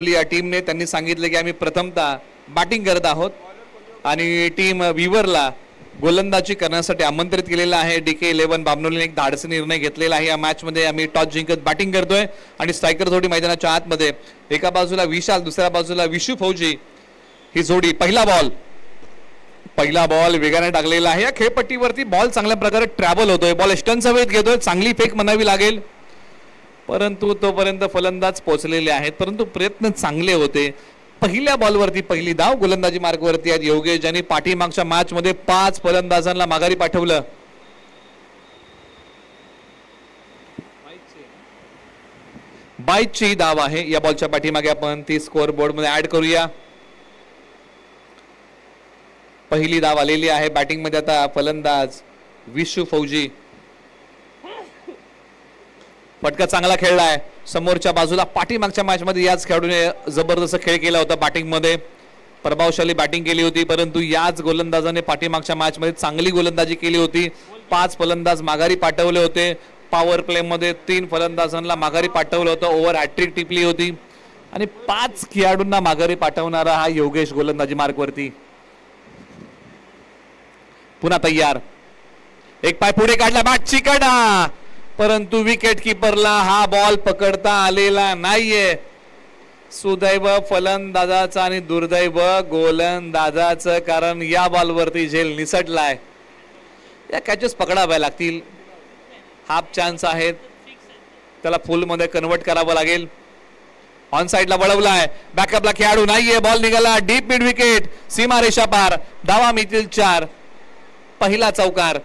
या टीमने त्यांनी सांगितले की आम्ही प्रथमतः बॅटिंग करत आहोत आणि टीम विवरला गोलंदाजी करण्यासाठी आमंत्रित केलेला आहे. DK11 बामनोलीने एक धाडसी निर्णय घेतलेला आहे. या मॅच मध्ये आम्ही टॉस जिंकत बॅटिंग करतोय आणि स्ट्रायकर जोडी मैदानाच्या आतमध्ये, एका बाजूला विशाल, दुसऱ्या बाजूला विशू फौजी. ही जोडी पहिला बॉल वेगाने टाकलेला आहे. या खेळपट्टीवरती बॉल चांगल्या प्रकारे ट्रॅव्हल होतोय. बॉल स्टंटचा वेध घेतोय. चांगली फेक म्हणावी लागेल, परंतु तोपर्यंत फलंदाज पोहोचलेले आहेत. परंतु प्रयत्न चांगले होते. पहिल्या बॉलवरती पहिली धाव गोलंदाजी मार्गावरती आहेत योगेश, ज्यांनी पाठीमागच्या मॅच मध्ये 5 फलंदाजांना माघारी पाठवलं. बाईची धाव आहे या बॉलच्या पाठीमागे. आपण ती स्कोअर बोर्ड मध्ये ऍड करूया. पहिली धाव आलेली आहे. बॅटिंग मध्ये आता फलंदाज विशू फौजी. फटका चांगला खेळलाय. समोरच्या बाजूला पाठीमागच्या मॅच मध्ये याच खेळाडूने जबरदस्त खेळ केला होता. बॅटिंग मध्ये प्रभावशाली बॅटिंग केली होती, परंतु याच गोलंदाजाने पाठीमागच्या मॅच मध्ये चांगली गोलंदाजी केली होती. 5 फलंदाज माघारी पाठवले होते. पॉवर प्ले मध्ये 3 फलंदाजांना माघारी पाठवलं होतं. ओव्हर हॅट्रिक टिपली होती आणि 5 खेळाडूंना माघारी पाठवणारा हा योगेश गोलंदाजी मार्गवरती. पुन्हा तयार. एक पाय पुढे काढला, बॅट चिकटा, परंतु विकेट किपरला हा बॉल पकडता आलेला नाहीये. सुदैव फलंदाजाचं आणि दुर्दैव गोलंदाजाचं, कारण या बॉलवरती झेल निसटलाय. या कॅचेस पकडाव्या लागतील. हाफ चान्स आहेत, त्याला फुल मध्ये कन्वर्ट करावं लागेल. ऑन साइडला वळवलाय, बॅकअपला खेळाडू नाहीये. बॉल निघाला डीप मिड विकेट, सीमारेषा पार. धावा मिळतील 4. पहिला चौकार.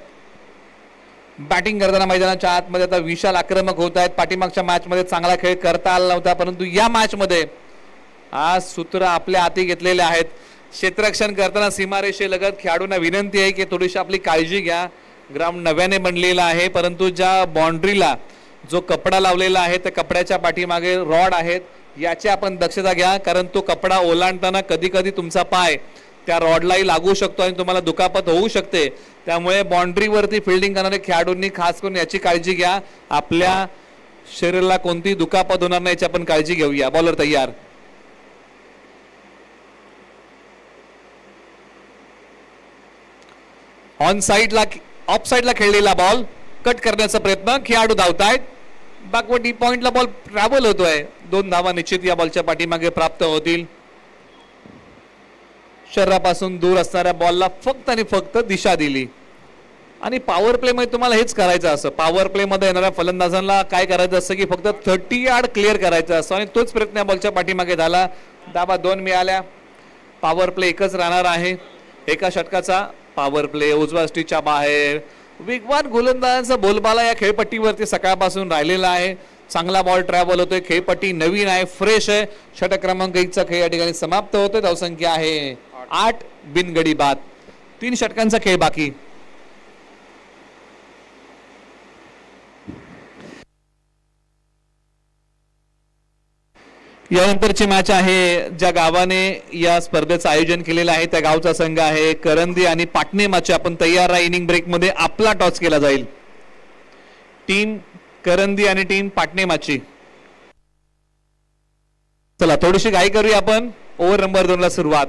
बॅटिंग करताना मैदानाच्या आतमध्ये आता विशाल आक्रमक होत आहेत. पाठीमागच्या मॅच मध्ये चांगला खेळ करता आला नव्हता, परंतु या मॅच मध्ये आज सूत्र आपल्या हाती घेतलेले आहेत. क्षेत्ररक्षण करताना सीमारेषेलगत खेळाडूंना विनंती आहे की थोडीशी आपली काळजी घ्या. ग्राउंड नव्याने बनलेला आहे, परंतु ज्या बाउंड्रीला जो कपडा लावलेला आहे त्या कपड्याच्या पाठीमागे रॉड आहेत, याची आपण दक्षता घ्या. कारण तो कपडा ओलांडताना कधी कधी तुमचा पाय त्या रॉडलाही लागू शकतो आणि तुम्हाला दुखापत होऊ शकते. त्यामुळे बाउंड्रीवरती फिल्डिंग करणारे खेळाडूंनी खास करून याची काळजी घ्या. आपल्या शरीराला कोणती दुखापत होणार नाही याची आपण काळजी घेऊया. बॉलर तयार. ऑन साइडला, ऑफ साइडला खेळलेला बॉल कट करण्याचा प्रयत्न. खेळाडू धावतायत. बॅकवर्ड पॉइंटला बॉल ट्रॅव्हल होतोय. 2 धावा निश्चित या बॉलच्या पाठीमागे प्राप्त होतील. शरीरापासून दूर असणाऱ्या बॉलला फक्त आणि फक्त दिशा दिली. आणि पॉवर प्ले मध्ये तुम्हाला हेच करायचं असं. पॉवर प्ले मध्ये येणाऱ्या फलंदाजांना काय करायचं असं की फक्त 30 यार्ड क्लिअर करायचं असं, आणि तोच प्रयत्न या बॉलच्या पाठीमागे झाला. धावा 2 मिळाल्या. पॉवर प्ले एकच राहणार आहे. एका षटकाचा पॉवर प्ले. उजव्या स्टिचच्या बाहेर वेगवान गोलंदाजांचा बोलबाला या खेळपट्टीवरती सकाळपासून राहिलेला आहे. चांगला बॉल ट्रॅव्हल होतोय. खेळपट्टी नवीन आहे, फ्रेश आहे. षटक क्रमांक 1 चा खेळ या ठिकाणी समाप्त होतोय. धावसंख्या आहे 8 बिनगडी बाद. 3 षटकांचा खेळ बाकी. यानंतरची मॅच आहे ज्या गावाने या स्पर्धेचं आयोजन केलेलं आहे त्या गावचा संघ आहे करंदी आणि पाटणेमाची. आपण तयार राहा. इनिंग ब्रेक मध्ये आपला टॉस केला जाईल. टीम करंदी आणि टीम पाटणेमाची. चला थोडीशी घाई करूया आपण. ओव्हर नंबर 2 ला सुरुवात.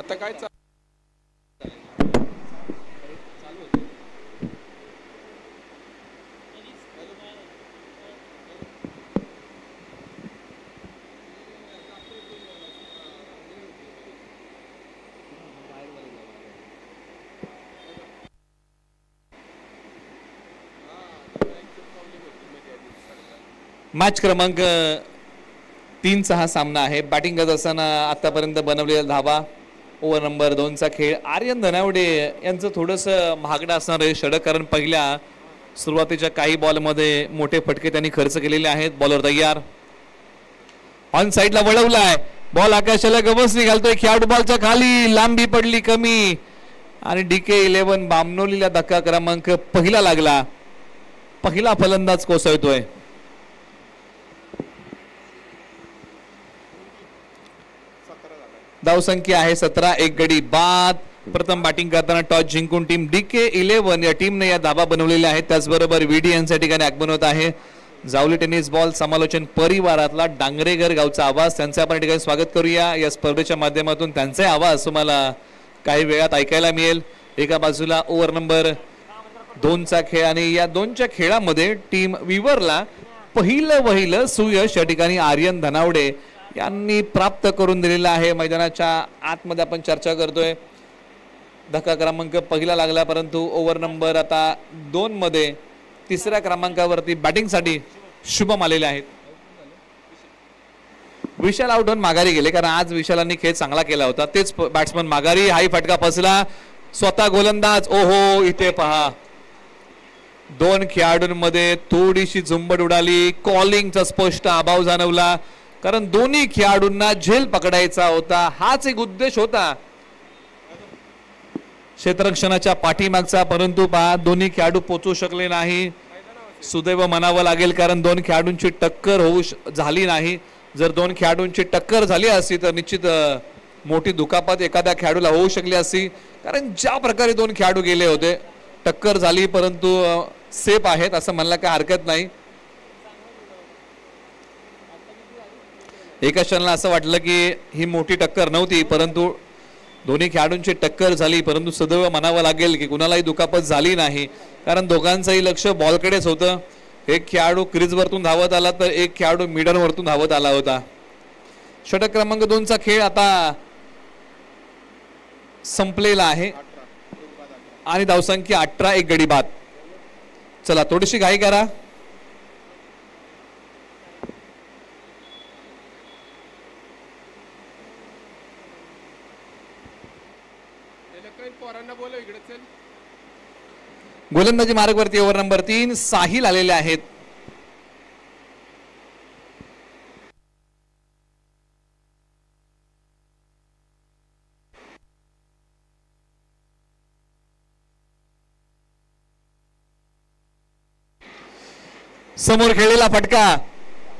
काय मॅच क्रमांक 3चा हा सामना आहे. बॅटिंग करत असताना आतापर्यंत बनवलेला धावा ओव्हर नंबर 2चा खेळ. आर्यन धनावडे यांचं थोडंसं महागडं असणार आहे षटक, कारण पहिल्या सुरुवातीच्या काही बॉलमध्ये मोठे फटके त्यांनी खर्च केलेले आहेत. बॉलर तयार, ऑन साईडला वळवलाय, बॉल आकाशाला गवसणी घालतोय. खेळाडू बॉलच्या खाली, लांबी पडली कमी आणि DK11 बामनोलीला धक्का क्रमांक पहिला लागला. पहिला फलंदाज कोसळतोय. धावसंख्या आहे 17, एक गडी बाद. प्रथम बॅटिंग करताना टॉस जिंकून टीम DK11 या टीमने या धाबा बनवलेल्या आहेत. त्याचबरोबर VD यांच्या ठिकाणी आगमन होत आहे. जावली टेनिस बॉल समालोचन परिवारातला डांगरेगर गावचा आवाज, त्यांचं आपण ठिकाणी स्वागत करूया. या स्पर्धेच्या माध्यमातून त्यांचा आवाज तुम्हाला काही वेळात ऐकायला मिळेल. एका बाजूला ओव्हर नंबर 2चा खेळ आणि या 2च्या खेळामध्ये टीम विवरला पहिलं सुयश या ठिकाणी आर्यन धनावडे यांनी प्राप्त करून दिलेला आहे. मैदानाच्या आतमध्ये आपण चर्चा करतोय. धक्का क्रमांक पहिला लागला, परंतु ओव्हर नंबर आता 2 मध्ये 3ऱ्या क्रमांकावरती बॅटिंगसाठी शुभम आलेले आहेत. विशाल आउट होऊन माघारी गेले, कारण आज विशालांनी खेळ चांगला केला होता. तेच बॅट्समन माघारी. हाही फटका फसला, स्वतः गोलंदाज. ओहो, इथे पहा, 2 खेळाडूंमध्ये थोडीशी झुंबड उडाली. कॉलिंगचा स्पष्ट अभाव जाणवला, कारण दोन्ही खेळाडूंना झेल पकडायचा होता. हाच एक उद्देश होता क्षेत्ररक्षणाच्या पाठीमागचा, परंतु पहा दोन्ही खेळाडू पोहोचू शकले नाही. सुदैव म्हणावं लागेल, कारण 2 खेळाडूंची टक्कर झाली नाही. जर 2 खेळाडूंची टक्कर झाली असती तर निश्चित मोठी दुखापत एखाद्या खेळाडूला होऊ शकली असती, कारण ज्या प्रकारे 2 खेळाडू गेले होते. टक्कर झाली, परंतु सेफ आहेत असं म्हणलं काय हरकत नाही. एका क्षणाला असं वाटलं की ही मोठी टक्कर नव्हती, परंतु दोन्ही खेळाडूंची टक्कर झाली. परंतु सदैव म्हणावं लागेल की कुणालाही दुखापत झाली नाही, कारण दोघांचंही लक्ष बॉलकडेच होतं. एक खेळाडू क्रीजवरतून धावत आला तर एक खेळाडू मिडलवरतून धावत आला होता. षटक क्रमांक 2चा खेळ आता संपलेला आहे आणि धावसंख्या 18, एक गडी बाद. चला थोडीशी घाई करा. गोलंदाजी मार्गवरती ओव्हर नंबर 3 साहिल आलेले आहेत. समोर खेळलेला फटका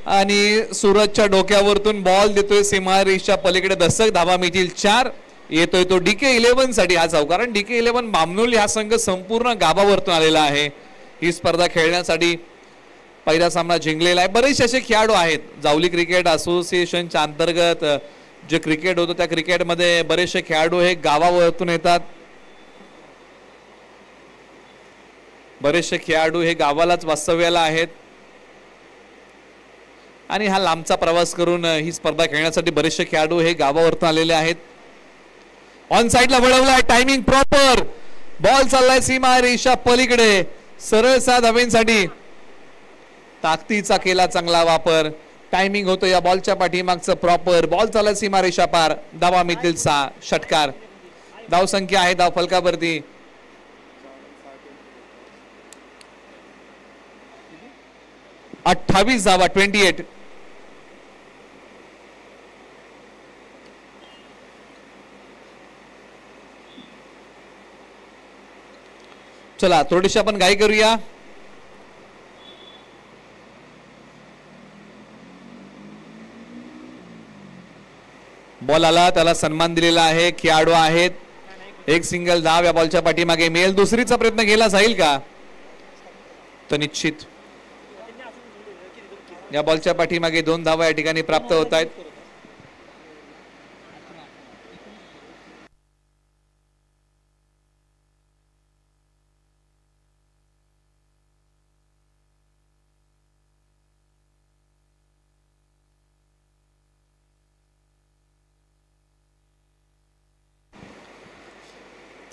आणि सूरजच्या डोक्यावरतून बॉल देतोय सीमारेषेच्या पलीकडे. दशक धावा मिळतील 4. येतोय तो DK11 साठी हा चाव, कारण DK11 बामनोली हा संघ संपूर्ण गाभावरतून आलेला आहे ही स्पर्धा खेळण्यासाठी. पहिला सामना जिंकलेला आहे. बरेचसे असे खेळाडू आहेत. जावली क्रिकेट असोसिएशनच्या अंतर्गत जे क्रिकेट होतं त्या क्रिकेटमध्ये बरेचसे खेळाडू हे गावावरतून येतात. बरेचसे खेळाडू हे गावालाच वास्तव्याला आहेत आणि हा लांबचा प्रवास करून ही स्पर्धा खेळण्यासाठी बरेचसे खेळाडू हे गावावरतून आलेले आहेत. ऑन साइडला वळवलाय, टायमिंग प्रॉपर. बॉल चाललाय सीमा रेषा पलीकडे. सरळ साध धावेंसाठी ताकदीचा केला चांगला वापर. टायमिंग होतो या बॉलच्या पाठीमागचं प्रॉपर. बॉल चाललाय सीमा रेषा पार. धावा मिळतील 6. षटकार. धाव संख्या आहे धाव फलकावरती 28 धावा, 28. चला थोडीशी आपण घाई करूया. बॉल आला, त्याला सन्मान दिलेला आहे. खेळाडू आहेत. एक सिंगल धाव या बॉलच्या पाठीमागे मिळेल. दुसरीचा प्रयत्न केला जाईल का तर निश्चित या बॉलच्या पाठीमागे 2 धावा या ठिकाणी प्राप्त होत आहेत.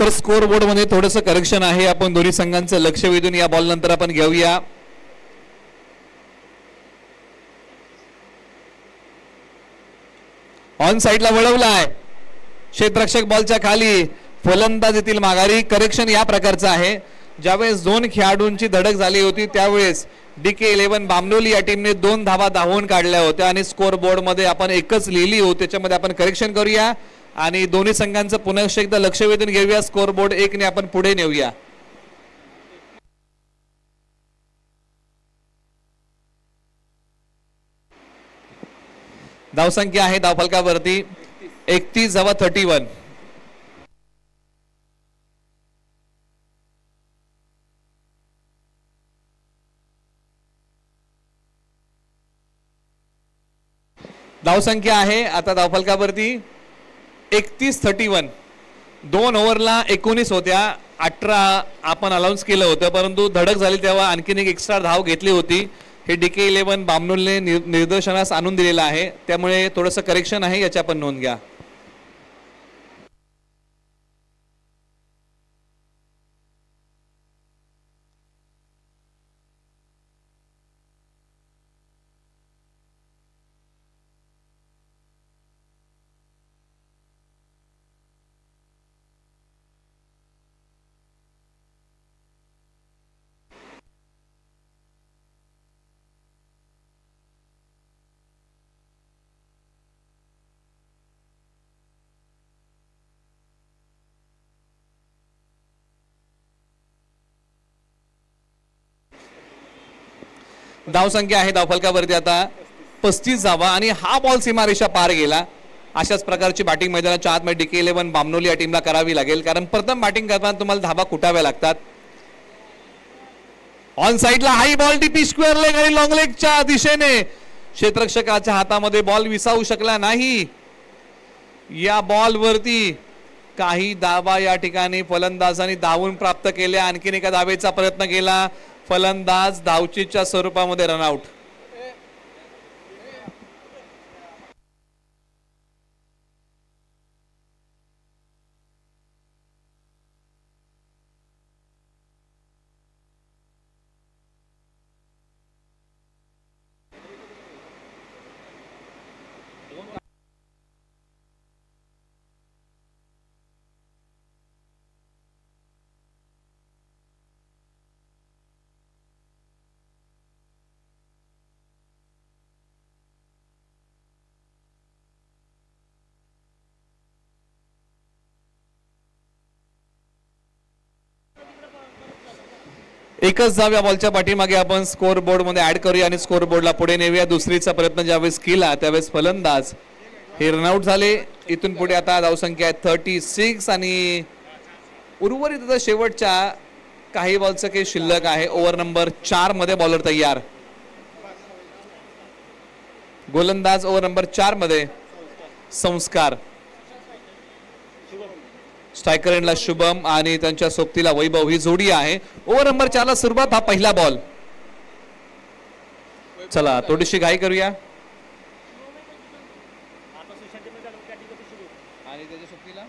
तर स्कोर बोर्ड मध्ये थोडंसं करेक्शन आहे, आपण दोन्ही संघांचं लक्ष वेधून या बॉल नंतर आपण घेऊया. ऑन साइडला वळवलाय क्षेत्ररक्षक, बॉलच्या खाली, फलंदाज येथील माघारी. करेक्शन या प्रकारचं आहे, ज्यावेळेस दोन खेळाडूंची धडक झाली होती त्यावेळेस DK11 बामनोली या टीमने 2 धावा धावून काढल्या होत्या आणि स्कोर बोर्ड मध्ये आपण एकच लिहिली होती. त्याच्यामध्ये आपण करेक्शन करूया आणि दोन्ही संघांचं पुन्हा एकदा लक्ष वेधून घेऊया. स्कोर बोर्ड 1 ने आपण पुढे नेऊया. धावसंख्या आहे धावफलकावरती 31/31. धावसंख्या आहे आता धावफलकावरती 31-31. 2 ओव्हरला 19 होत्या, 18 आपण अलाउन्स केलं होतं, परंतु धडक झाली तेव्हा आणखीन एक एक्स्ट्रा धाव घेतली होती. हे DK11 बामनोलने निर्देशनास आणून दिलेलं आहे, त्यामुळे थोडंसं करेक्शन आहे, याची आपण नोंद घ्या. धावसंख्या आहे धावफलकावरती आता 35 धावा आणि हा बॉल सीमारेषा पार गेला. अशाच प्रकारची बॅटिंग मैदानाच्या आतमध्ये DK11 बामनोली या टीमला करावी लागेल, कारण प्रथम बॅटिंग करताना तुम्हाला धावा कुटाव्या लागतात. ऑन साइडला हाई बॉल, डीपी स्क्वेअर लेग आणि लॉंग लेगच्या दिशेने क्षेत्ररक्षकाच्या हातामध्ये बॉल विसावू शकला नाही. या बॉल वरती काही धावा या ठिकाणी फलंदाजांनी धावून प्राप्त केल्या. आणखीन एका धावेचा प्रयत्न केला, फलंदाज धावचीच्या स्वरूपामध्ये रनआउट. एकच धाव या बॉलच्या पाठीमागे आपण स्कोर बोर्ड मध्ये ऍड करूया आणि स्कोर बोर्डला पुढे नेऊया. दुसरीचा प्रयत्न ज्यावेळेस केला त्यावेळेस फलंदाज हे रनआउट झाले. इथून पुढे आता धावसंख्या आहे 36 आणि उर्वरित शेवटच्या काही बॉलचं काही शिल्लक आहे. ओव्हर नंबर 4 मध्ये बॉलर तयार. गोलंदाज ओव्हर नंबर 4 मध्ये संस्कार, स्ट्रायकर एंडला शुभम आणि त्यांच्या सोबतीला वैभव ही जोडी आहे. ओव्हर नंबर 4 ला सुरुवात. हा पहिला बॉल. चला थोडीशी घाई करूया आणि त्याच्या सोबतीला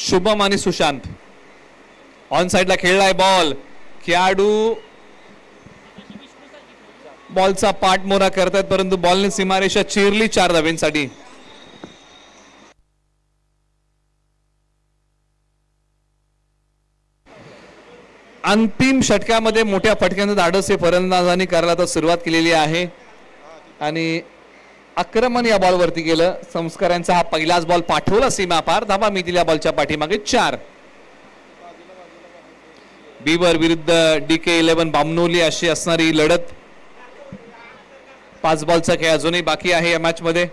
शुभम आणि सुशांत. ऑन साइडला खेळलाय बॉल. खेळाडू बॉलचा पाठमोरा करतात, परंतु बॉलने सीमारेषा चिरली 4 धावांसाठी. अंतिम षटकामध्ये मोठ्या फटक्यांचं धाडस हे फलंदाजांनी करायला तर सुरुवात केलेली आहे आणि आक्रमण या बॉलवरती केलं. संस्कारांचा हा पहिलाच बॉल पाठवला सीमा पार. धावा मिळतील या बॉलच्या पाठीमागे 4. बीवर विरुद्ध DK11 बामनोली अशी असणारी लढत. 5 बॉलचा खेळ अजूनही बाकी आहे या मॅच मध्ये.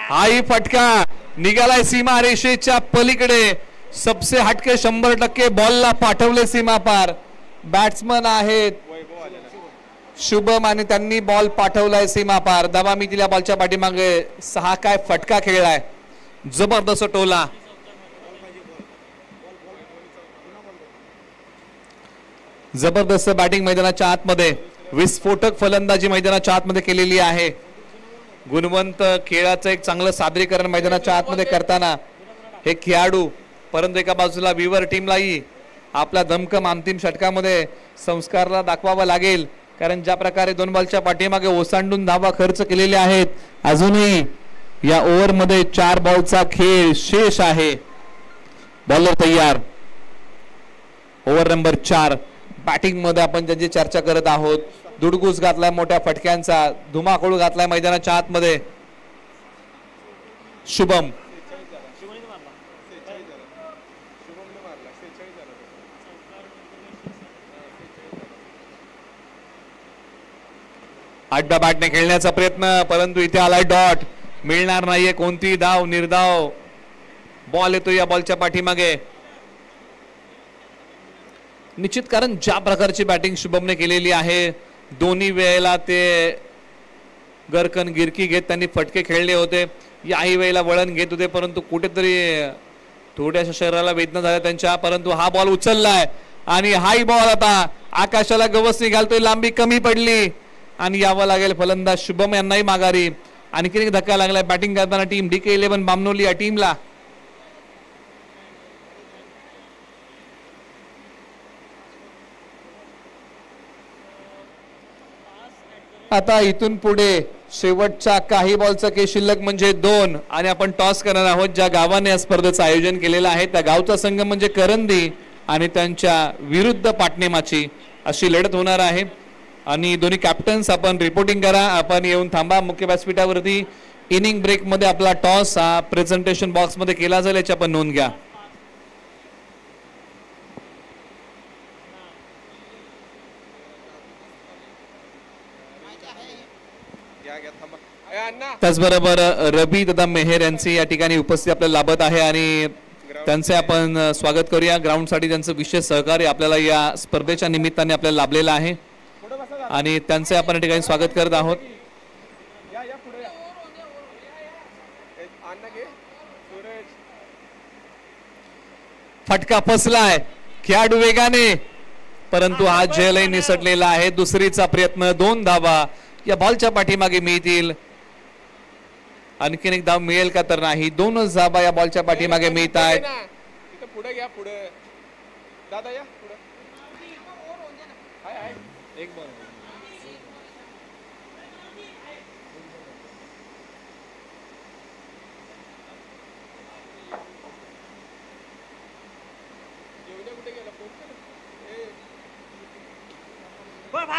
हाही फटका निघालाय सीमा रेषेच्या पलीकडे. सबसे हटके 100% बॉलला पाठवले सीमा पार. बॅट्समन आहेत शुभम आणि त्यांनी बॉल पाठवलाय सीमा पार. धावा मिळतील या बॉलच्या पाठीमागे 6. काय फटका खेळलाय, जबरदस्त टोला. जबरदस्त बॅटिंग मैदानाच्या आतमध्ये, विस्फोटक फलंदाजी मैदानाच्या आतमध्ये केलेली आहे. गुणवंत खेळाचं एक चांगलं सादरीकरण मैदानाच्या आतमध्ये करताना हे खेळाडू, परंतु एका बाजूला विवर टीमलाही आपला दमकम अंतिम षटकामध्ये संस्कारला दाखवावा लागेल, कारण ज्या प्रकारे 2 बॉलच्या पाठीमागे ओसांडून धावा खर्च केलेले आहेत, अजूनही या ओव्हरमध्ये 4 बॉलचा खेळ शेष आहे. बॉलर तयार. Over number 4. बॅटिंग मध्ये आपण ज्यांची चर्चा करत आहोत, दुडगुस घातलाय मोठ्या फटक्यांचा, धुमाकूळ घातलाय मैदानाच्या आतमध्ये शुभम. आडव्या बॅटने खेळण्याचा प्रयत्न, परंतु इथे आलाय डॉट. मिळणार नाहीये कोणती धाव. निर्धाव बॉल येतो या बॉलच्या पाठीमागे. निश्चित, कारण ज्या प्रकारची बॅटिंग शुभमने केलेली आहे, दोन्ही वेळेला ते गरकन गिरकी घेत त्यांनी फटके खेळले होते, याही वेळेला वळण घेत होते, परंतु कुठेतरी थोड्याशा शरीराला वेदना झाल्या त्यांच्या. परंतु हा बॉल उचललाय आणि हाही बॉल आता आकाशाला गवसणी घालतोय. लांबी कमी पडली आणि यावं लागेल फलंदाज शुभम यांनाही माघारी. आणखी एक धक्का लागलाय बॅटिंग करताना टीम DK11 बामनोली या टीमला. आता इथून पुढे शेवटच्या काही बॉलचा के शिल्लक म्हणजे 2 आणि आपण टॉस करणार आहोत. ज्या गावाने या स्पर्धेचं आयोजन केलेलं आहे त्या गावचा संघ म्हणजे करंदी आणि त्यांच्या विरुद्ध पाटणेमाची अशी लढत होणार आहे. आणि दोन्ही कॅप्टन्स आपण रिपोर्टिंग करा. आपण येऊन थांबा मुख्य व्यासपीठावरती. इनिंग ब्रेक मध्ये आपला टॉस हा प्रेझेंटेशन बॉक्स मध्ये केला जाईल, याची आपण नोंद घ्या. त्याचबरोबर रबी दादा मेहर यांची या ठिकाणी उपस्थिती आपल्याला लाभत आहे आणि त्यांचे आपण स्वागत करूया. ग्राउंड साठी त्यांचं विशेष सहकार्य आपल्याला या स्पर्धेच्या निमित्ताने आपल्याला लाभलेलं आहे आणि त्यांचे आपण या ठिकाणी स्वागत करत आहोत. फटका फसलाय, खेळाडू वेगाने, परंतु हा झेलही निसटलेला आहे. दुसरीचा प्रयत्न, 2 धावा या बॉलच्या पाठीमागे मिळतील. आणखीन एक धाव मिळेल का तर नाही. 2च धावा या बॉलच्या पाठीमागे मिळत आहेत.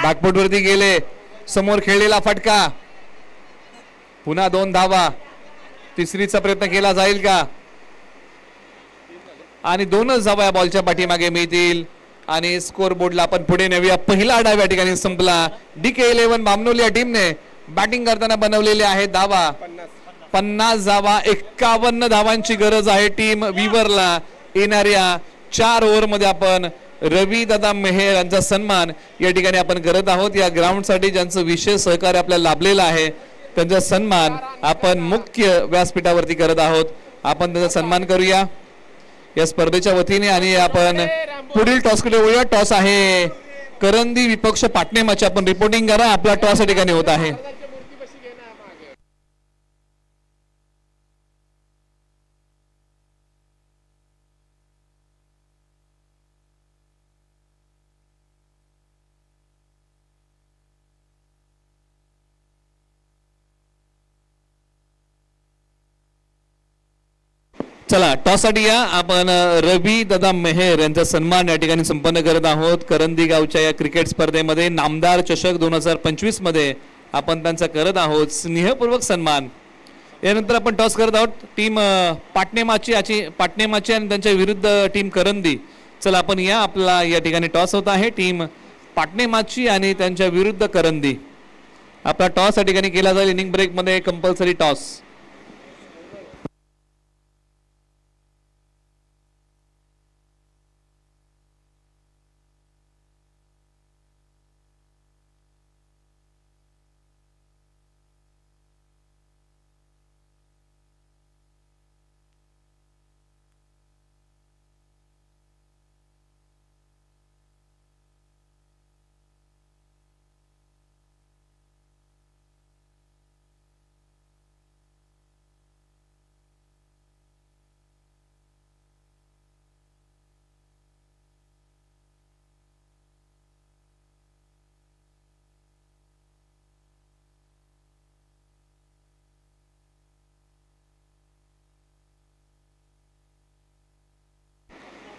बॅकफूट वरती गेले, समोर खेळलेला फटका, पुन्हा 2 धावा. तिसरीचा प्रयत्न केला जाईल का आणि 2च धावा या बॉलच्या पाठीमागे मिळतील आणि स्कोर बोर्डला आपण पुढे नेऊया. पहिला डाव या ठिकाणी संपला. DK11 बामनोली या टीमने बॅटिंग करताना बनवलेले आहे धावा 50 धावा. 51 धावांची गरज आहे टीम विवरला. येणाऱ्या 4 ओव्हर मध्ये आपण रवी दादा मेहर यांचा सन्मान या ठिकाणी आपण करत आहोत. या ग्राउंड साठी ज्यांचं विशेष सहकार्य आपल्याला लाभलेलं आहे त्यांचा सन्मान आपण मुख्य व्यासपीठावरती करत आहोत. आपण त्यांचा सन्मान करूया या स्पर्धेच्या वतीने आणि आपण पुढील टॉसकडे वळूया. टॉस आहे करंदी विपक्ष पाटणेमाची. आपण रिपोर्टिंग करा. आपला टॉस या ठिकाणी होत आहे. चला टॉस साठी या. आपण रवी दादा मेहर यांचा सन्मान या ठिकाणी संपन्न करत आहोत. करंदी गावच्या या क्रिकेट स्पर्धेमध्ये नामदार चषक 2025 मध्ये आपण त्यांचा करत आहोत स्नेहपूर्वक सन्मान. यानंतर आपण टॉस करत आहोत टीम पाटणेमाची आणि त्यांच्या विरुद्ध टीम करंदी. चला आपण या. आपला या ठिकाणी टॉस होत आहे. टीम पाटणेमाची आणि त्यांच्या विरुद्ध करंदी. आपला टॉस या ठिकाणी केला जाईल. इनिंग ब्रेक मध्ये कंपल्सरी टॉस.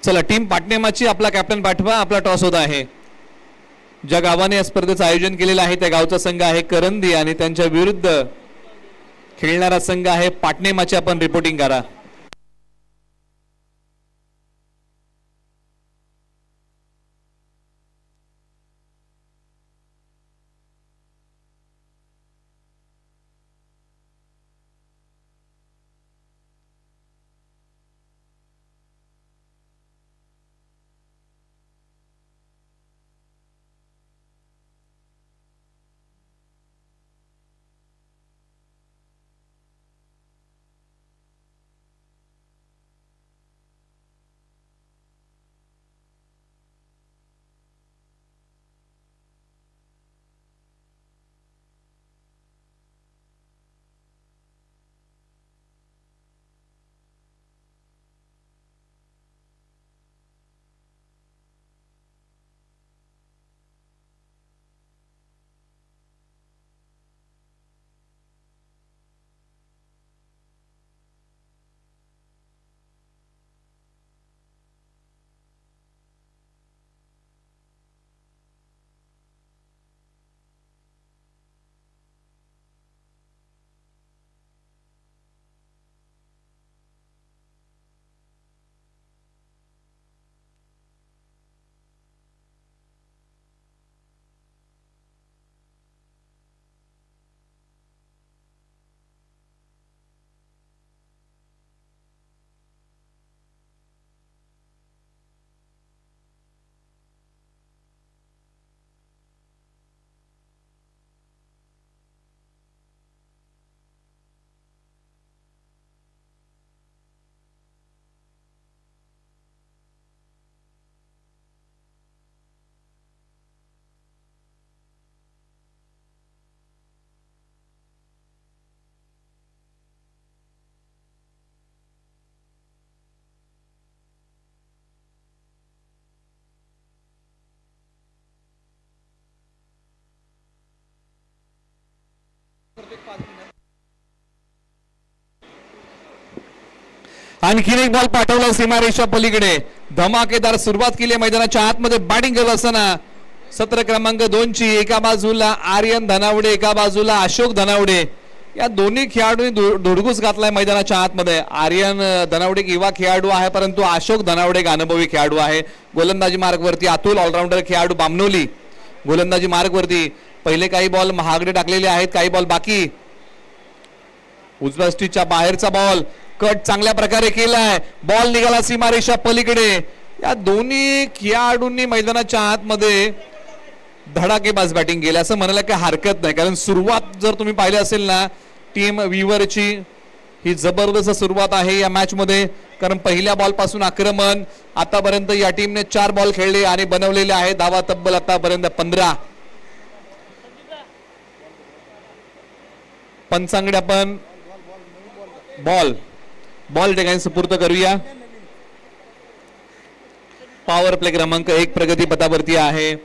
चला टीम पाटणेमाची आपला कॅप्टन पाठवा. आपला टॉस होत आहे. ज्या गावाने या स्पर्धेचं आयोजन केलेलं आहे त्या गावचा संघ आहे करंदी आणि त्यांच्या विरुद्ध खेळणारा संघ आहे पाटणेमाची. आपण रिपोर्टिंग करा. आणखीन एक बॉल पाठवला सीमारेषा पलीकडे. धमाकेदार सुरुवात केली मैदानाच्या आतमध्ये बॅटिंग करत असताना सत्र क्रमांक 2 ची. एका बाजूला आर्यन धनावडे, एका बाजूला अशोक धनावडे. या दोन्ही खेळाडूंनी धुडगूस घातलाय मैदानाच्या आतमध्ये. आर्यन धनावडे युवा खेळाडू आहे परंतु अशोक धनावडे एक अनुभवी खेळाडू आहे. गोलंदाजी मार्गवरती अतुल ऑलराऊंडर खेळाडू बामनोली गोलंदाजी मार्गवरती. पहिले काही बॉल महागडे टाकलेले आहेत, काही बॉल बाकी. उजव्या स्टिचच्या बाहेरचा बॉल कट चांगल्या प्रकारे केलाय. बॉल निघाला सीमारेषा पलीकडे. या दोन्ही खेळाडूंनी मैदानाच्या आतमध्ये धडाकेबाज बॅटिंग केली असं म्हणायला काही हरकत नाही. कारण सुरुवात जर तुम्ही पाहिली असेल ना टीम विवरची, ही जबरदस्त सुरुवात आहे या मॅच मध्ये. कारण पहिल्या बॉल पासून आक्रमण. आतापर्यंत या टीमने 4 बॉल खेळले आणि बनवलेले आहे धावा तब्बल आतापर्यंत 15. पंचांकडे आपण बॉल ठिकाणी सुपूर्द करूया. पॉवर प्ले क्रमांक 1 प्रगती पथावरती आहे.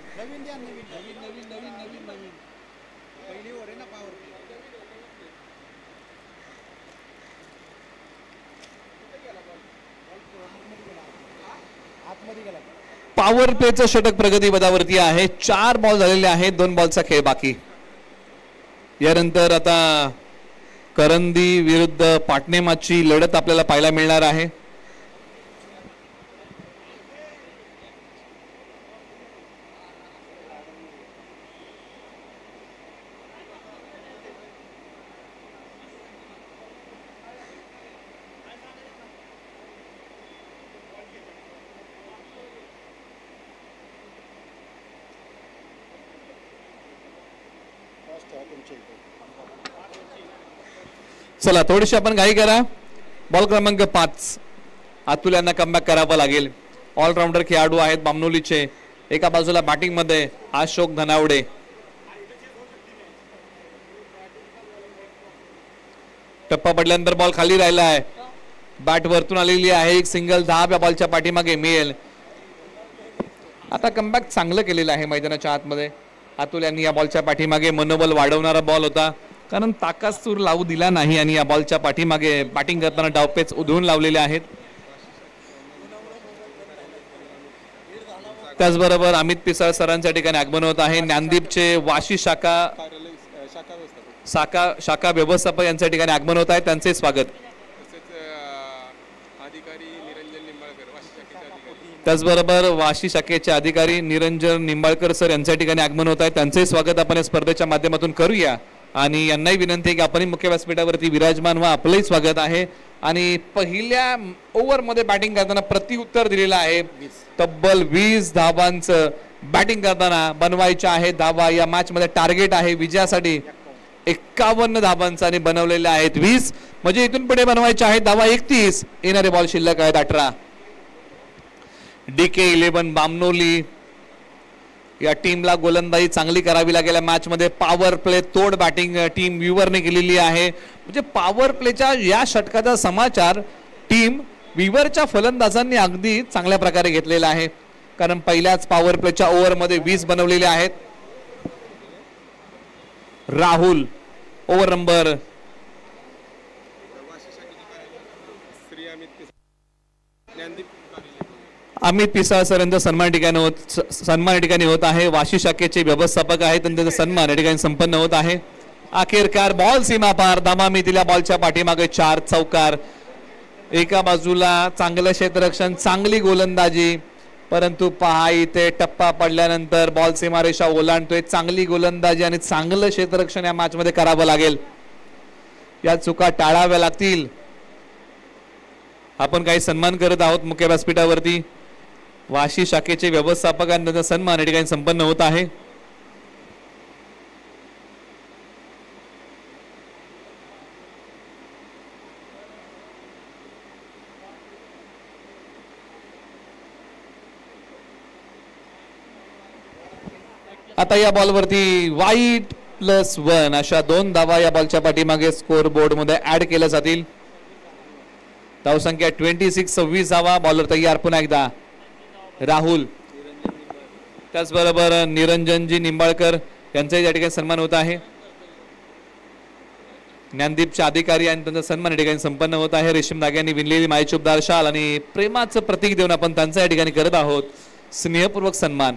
पॉवर प्लेचं षटक प्रगती पथावरती आहे. 4 बॉल झालेले आहेत, 2 बॉलचा खेळ बाकी. यानंतर आता करंदी विरुद्ध पाटणेमाची लढत आपल्याला पाहायला मिळणार आहे. चला थोडीशी आपण घाई करा. बॉल क्रमांक 5 अतुल यांना कमबॅक करावं लागेल. ऑलराऊंडर खेळाडू आहेत बामनोलीचे. एका बाजूला बॅटिंग मध्ये अशोक धनावडे. टप्पा पडल्यानंतर बॉल खाली राहिला आहे. बॅट वरतून आलेली आहे. एक सिंगल 10व्या बॉलच्या पाठीमागे मिळेल. आता कमबॅक चांगलं केलेलं आहे मैदानाच्या आतमध्ये. अतुल यांनी या बॉलच्या पाठीमागे मनोबल वाढवणारा बॉल होता, कारण ताकासूर लावू दिला नाही आणि या बॉलच्या पाठीमागे बॅटिंग करताना डावपेच उधळून लावलेले आहेत. त्याचबरोबर अमित पिसाळ सरांच्या ठिकाणी आगमन होत आहे. ज्ञानदीपचे वाशी शाखा व्यवस्थापक यांच्या ठिकाणी आगमन होत आहे, त्यांचे स्वागत. त्याचबरोबर वाशी शाखेचे अधिकारी निरंजन निंबाळकर सर यांच्या ठिकाणी आगमन होत आहे, त्यांचे स्वागत आपण या स्पर्धेच्या माध्यमातून करूया. आणि यांनाही विनंती आहे की आपण मुख्य व्यासपीठावरती विराजमान व्हा, आपलंही स्वागत आहे. आणि पहिल्या ओव्हरमध्ये बॅटिंग करताना प्रत्युत्तर दिलेलं आहे. तब्बल 20 धावांचं बॅटिंग करताना बनवायचे आहे धावा. या मॅच मध्ये टार्गेट आहे विजयासाठी 51 धावांचा आणि बनवलेले आहेत 20, म्हणजे इथून पुढे बनवायचे आहेत धावा 31. येणारे बॉल शिल्लक आहेत 18. DK11 बामनोली या टीमला गोलंदाजी चांगली करावी लागेल. मॅच मध्ये पॉवर प्ले तोड बॅटिंग टीम व्ह्यूवरने केलेली आहे. म्हणजे पॉवर प्लेच्या या षटकाचा समाचार टीम व्ह्यूवरच्या फलंदाजांनी अगदी चांगल्या प्रकारे घेतलेला आहे, कारण पहिल्याच पॉवर प्लेच्या ओव्हरमध्ये 20 बनवलेले आहेत. Rahul over number Amit Pisal sir यांचा सन्मान ठिकाणी होत आहे. वाशी शाखेचे व्यवस्थापक आहेत, त्यांचा सन्मान या ठिकाणी संपन्न होत आहे. अखेरकार बॉल सीमा पार धावा मिळाल्या. बॉलच्या पाठीमागे 4 चौकार. एका बाजूला चांगलं क्षेत्ररक्षण, चांगली गोलंदाजी, परंतु पहा इथे टप्पा पडल्यानंतर बॉल सीमारेषा ओलांडतोय. चांगली गोलंदाजी आणि चांगलं क्षेत्ररक्षण या मॅच मध्ये करावं लागेल. या चुका टाळाव्या लागतील. आपण काही सन्मान करत आहोत मुख्य व्यासपीठावरती. वाशी शाखेचे व्यवस्थापकांचा सन्मान या ठिकाणी संपन्न होत आहे. आता या बॉलवरती वाईट +1 अशा 2 धावा या बॉलच्या पाठीमागे स्कोर बोर्ड मध्ये ऍड केल्या जातील. धावसंख्या 26 धावा. बॉलर तयार. पुन्हा एकदा राहुल, त्याचबरोबर निरंजनजी निंबाळकर यांचाही या ठिकाणी सन्मान होत आहे. ज्ञानदीपचे अधिकारी आणि त्यांचा सन्मान या ठिकाणी संपन्न होत आहे. रेशीम धाग्यांनी विणलेली मायचुबदार शाल आणि प्रेमाचं प्रतीक देऊन आपण त्यांचा या ठिकाणी करत आहोत स्नेहपूर्वक सन्मान.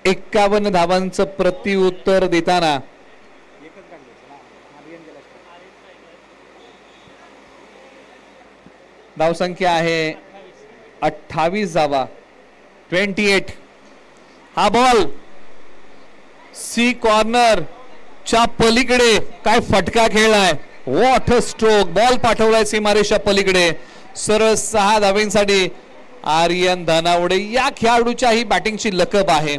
एकावन्न धावांचं प्रत्युत्तर देताना धावसंख्या आहे 28 धावा. 28. हा बॉल सी कॉर्नर च्या पलीकडे काय फटका खेळलाय. What a stroke. बॉल पाठवलाय सीमारेषा पलीकडे सरळ 6 धावांसाठी. आर्यन धनावडे या खेळाडूच्या ही बॅटिंगची लकब आहे.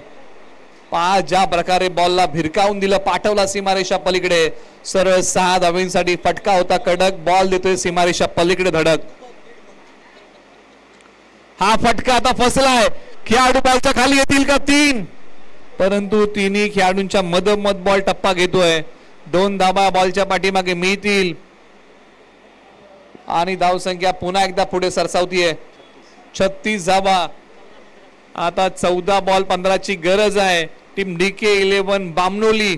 पहा ज्या प्रकारे बॉलला भिरकावून दिलं, पाठवला सीमारेषा पलीकडे सरळ 6 धावांसाठी. फटका होता कडक. बॉल देतोय सीमारेषा पलीकडे धडक. हा फटका आता फसलाय. खेळाडू बॉलच्या खाली येतील का 3, परंतु तिन्ही खेळाडूंच्या मधोमध बॉल टप्पा घेतोय. 2 धावा बॉलच्या पाठीमागे मिळतील आणि धावसंख्या पुन्हा एकदा पुढे सरसावतीये. 36 धावा. आता 14 बॉल 15 ची गरज आहे. टीम DK11 बामनोली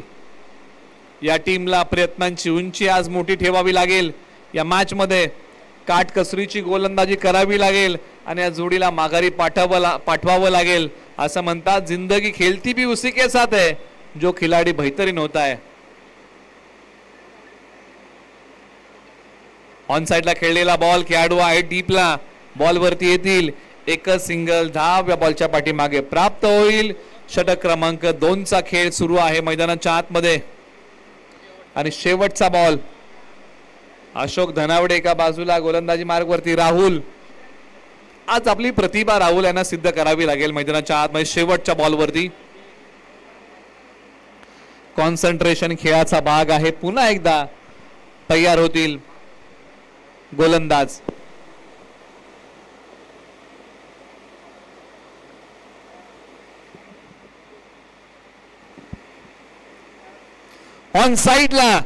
या टीमला प्रयत्नांची उंची आज मोठी ठेवावी लागेल. या मॅच मध्ये काटकसरीची गोलंदाजी करावी लागेल आणि या जोडीला माघारी पाठवावं लागेल. असं म्हणतात जिंदगी खेलती भी उसी के साथ है जो खिलाडी बेहतरीन होता है. ऑन साइडला खेळलेला बॉल खेळाडू आहे डीपला. बॉल वरती येतील. एकच सिंगल धाव या बॉलच्या पाठीमागे प्राप्त होईल. षटक क्रमांक 2 चा खेळ सुरू आहे मैदानाच्या आतमध्ये आणि शेवटचा बॉल. अशोक धनावडे एका बाजूला गोलंदाजी मार्गवरती. राहुल, आज आपली प्रतिभा राहुल यांना सिद्ध करावी लागेल मैदानाच्या आतमध्ये शेवटच्या बॉलवरती. कॉन्सन्ट्रेशन खेळाचा भाग आहे. पुन्हा एकदा तयार होतील गोलंदाज. ऑन साइडला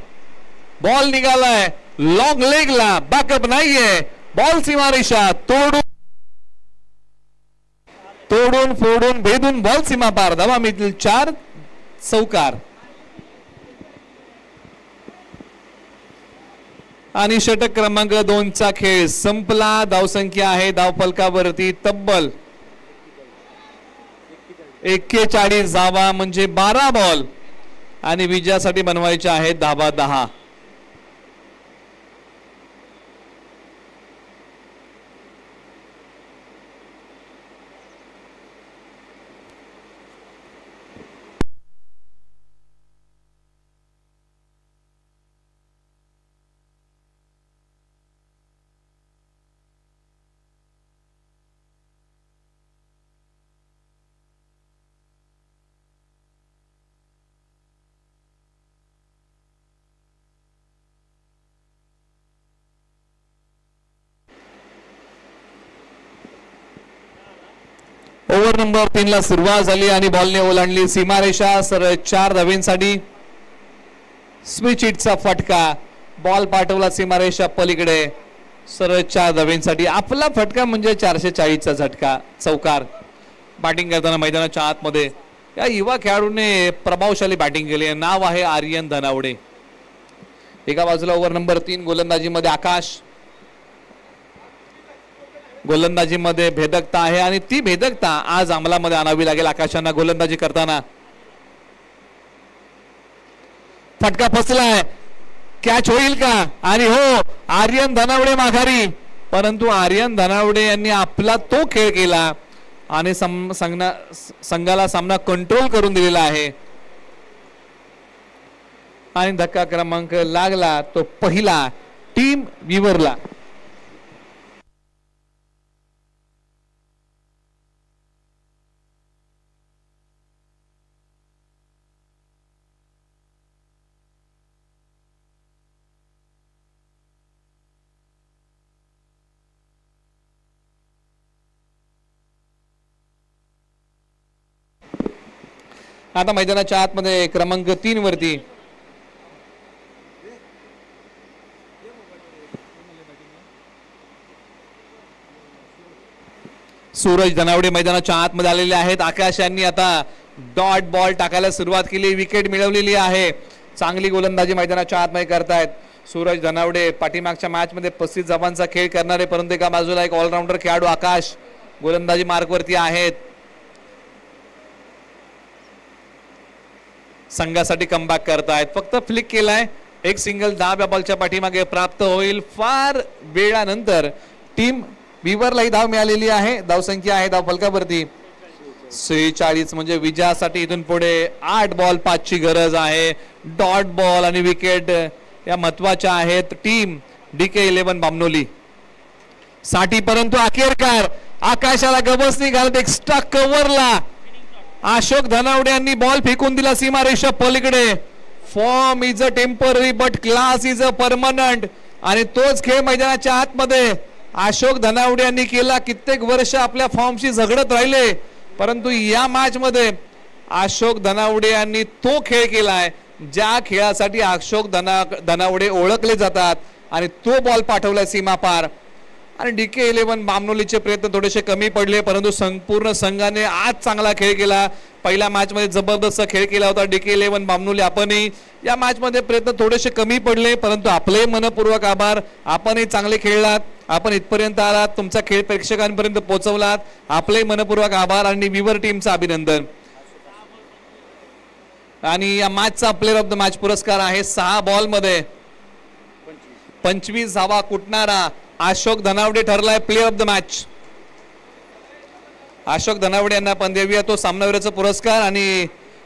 बॉल निघालाय. लॉंग लेगला बॅकअप नाहीये. बॉल सीमारेषा तोडून फोडून भेदून बॉल सीमा पार. धावा मिळतील 4 चौकार. आणि षटक क्रमांक 2चा खेळ संपला। धावसंख्या आहे धावफलकावरती तब्बल 41 धावा म्हणजे 12 बॉल आणि विजयासाठी बनवायचे आहेत धावा 10। ओव्हर नंबर 3 ला सुरुवात झाली आणि बॉलने ओलांडली सीमारेषा। सरळ 4 धावेंसाठी स्विच हिटचा फटका, बॉल पाठवला सीमारेषा पलीकडे सरळ 4 धावेंसाठी। आपला फटका म्हणजे 440चा झटका, चौकार। बॅटिंग करताना मैदानाच्या आतमध्ये या युवा खेळाडूने प्रभावशाली बॅटिंग केली आहे। नाव आहे आर्यन धनावडे। एका बाजूला ओव्हर नंबर 3 गोलंदाजीमध्ये आकाश, गोलंदाजीमध्ये भेदकता आहे आणि ती भेदकता आज अंमलामध्ये आणावी लागेल आकाशांना। गोलंदाजी करताना फटका फसलाय, कॅच होईल का? आणि हो, आर्यन धनावडे माघारी। परंतु आर्यन धनावडे यांनी आपला तो खेळ केला आणि संघाला सामना कंट्रोल करून दिलेला आहे आणि धक्का क्रमांक लागला तो पहिला टीम विवरला। आता मैदानाच्या आतमध्ये क्रमांक 3 वरती सूरज धनावडे मैदानाच्या आतमध्ये आलेले आहेत। आकाश यांनी आता डॉट बॉल टाकायला सुरुवात केली, विकेट मिळवलेली आहे। चांगली गोलंदाजी मैदानाच्या आतमध्ये करतायत सूरज धनावडे। पाठीमागच्या मॅच मध्ये 35 धावांचा खेळ करणारे, परंतु एका बाजूला एक ऑलराऊंडर खेळाडू आकाश गोलंदाजी मार्कवरती आहेत। संघासाठी कमबॅक करतायत, फक्त फ्लिक केलाय, एक सिंगल धाव या बॉलच्या पाठीमागे प्राप्त होईल। फार वेळानंतर टीम विवरलाही धाव मिळालेली आहे। धावसंख्या आहे धावफलकावरती 46 म्हणजे विजयासाठी इथून पुढे 8 बॉल 5 ची गरज आहे। डॉट बॉल आणि विकेट या महत्वाच्या आहेत टीम DK11 बामनोली साठी। परंतु अखेरकार आकाशाला गबसनी घालत एक्स्ट्रा कव्हरला अशोक धनावडे यांनी बॉल फेकून दिला सीमारेषा पलीकडे। Form is a temporary but class is a permanent आणि तोच खेळ मैदानाच्या आतमध्ये अशोक धनावडे यांनी केला। कित्येक वर्ष आपल्या फॉर्मशी झगडत राहिले, परंतु या मॅच मध्ये अशोक धनावडे यांनी तो खेळ केलाय ज्या खेळासाठी अशोक धनावडे ओळखले जातात आणि तो बॉल पाठवलाय सीमा पार। आणि DK11 बामनोलीचे प्रयत्न थोडेसे कमी पडले, परंतु संपूर्ण संघाने आज चांगला खेळ केला। पहिल्या मॅच मध्ये जबरदस्त खेळ केला होता DK11 बामनोली। आपणही या मॅच मध्ये प्रयत्न थोडेसे कमी पडले, परंतु आपले मनपूर्वक आभार। आपणही चांगले खेळलात, आपण इथपर्यंत आलात, तुमचा खेळ प्रेक्षकांपर्यंत पोहोचवलात, आपले मनपूर्वक आभार आणि विवर टीमचं अभिनंदन। आणि या मॅचचा प्लेयर ऑफ द मॅच पुरस्कार आहे 6 बॉल मध्ये 25 धावा कुटणारा अशोक धनावडे ठरलाय player of the match. Ashok Dhanawade यांना आपण देऊया तो सामनावीराचा पुरस्कार। आणि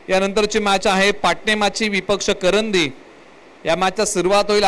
यानंतरची मॅच आहे पाटणे मॅचची विपक्ष करंदी। या मॅचचा सुरुवात होईल